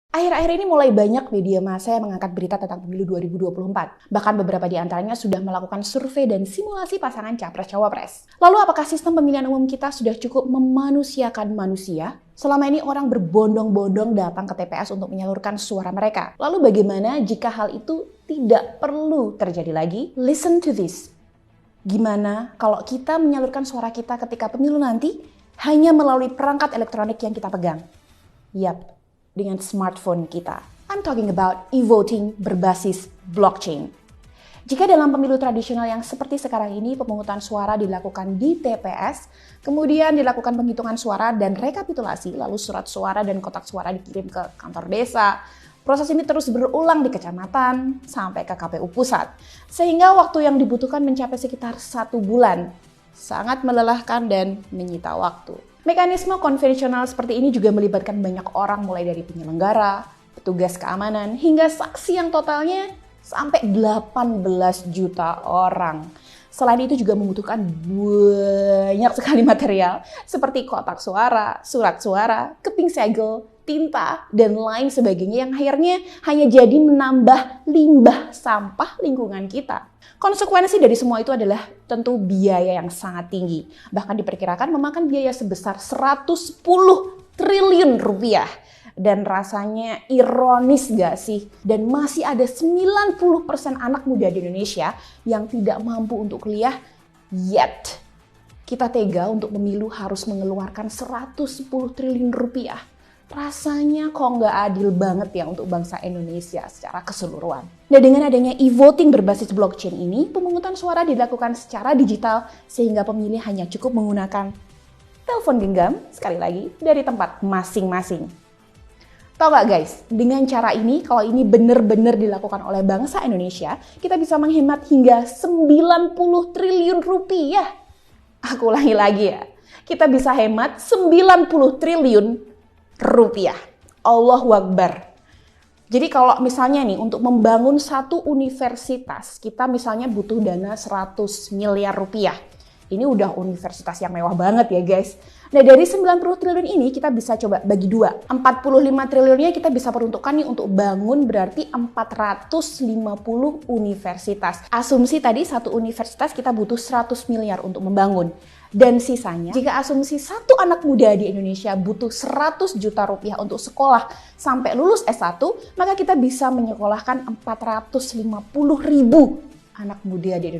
Akhir-akhir ini mulai banyak media massa yang mengangkat berita tentang pemilu 2024. Bahkan beberapa di antaranya sudah melakukan survei dan simulasi pasangan capres-cawapres. Lalu apakah sistem pemilihan umum kita sudah cukup memanusiakan manusia? Selama ini orang berbondong-bondong datang ke TPS untuk menyalurkan suara mereka. Lalu bagaimana jika hal itu tidak perlu terjadi lagi? Listen to this. Gimana kalau kita menyalurkan suara kita ketika pemilu nanti hanya melalui perangkat elektronik yang kita pegang? Yap, dengan smartphone kita. I'm talking about e-voting berbasis blockchain. Jika dalam pemilu tradisional yang seperti sekarang ini pemungutan suara dilakukan di TPS, kemudian dilakukan penghitungan suara dan rekapitulasi, lalu surat suara dan kotak suara dikirim ke kantor desa. Proses ini terus berulang di kecamatan sampai ke KPU pusat. Sehingga waktu yang dibutuhkan mencapai sekitar 1 bulan. Sangat melelahkan dan menyita waktu. Mekanisme konvensional seperti ini juga melibatkan banyak orang mulai dari penyelenggara, petugas keamanan, hingga saksi yang totalnya sampai 18 juta orang. Selain itu juga membutuhkan banyak sekali material seperti kotak suara, surat suara, keping segel, tinta, dan lain sebagainya yang akhirnya hanya jadi menambah limbah sampah lingkungan kita. Konsekuensi dari semua itu adalah tentu biaya yang sangat tinggi. Bahkan diperkirakan memakan biaya sebesar 110 triliun rupiah. Dan rasanya ironis gak sih? Dan masih ada 90% anak muda di Indonesia yang tidak mampu untuk kuliah yet. Kita tega untuk pemilu harus mengeluarkan 110 triliun rupiah. Rasanya kok nggak adil banget ya untuk bangsa Indonesia secara keseluruhan. Nah, dengan adanya e-voting berbasis blockchain ini, pemungutan suara dilakukan secara digital sehingga pemilih hanya cukup menggunakan telepon genggam, sekali lagi, dari tempat masing-masing. Tahu nggak guys, dengan cara ini, kalau ini benar-benar dilakukan oleh bangsa Indonesia, kita bisa menghemat hingga 90 triliun rupiah. Aku ulangi lagi ya, kita bisa hemat 90 triliun rupiah. Allahu Akbar. Jadi kalau misalnya nih untuk membangun satu universitas, kita misalnya butuh dana 100 miliar rupiah. Ini udah universitas yang mewah banget ya guys. Nah dari 90 triliun ini kita bisa coba bagi dua. 45 triliunnya kita bisa peruntukkan nih untuk bangun berarti 450 universitas. Asumsi tadi satu universitas kita butuh 100 miliar untuk membangun. Dan sisanya, jika asumsi satu anak muda di Indonesia butuh 100 juta rupiah untuk sekolah sampai lulus S1, maka kita bisa menyekolahkan 450 ribu anak muda di Indonesia.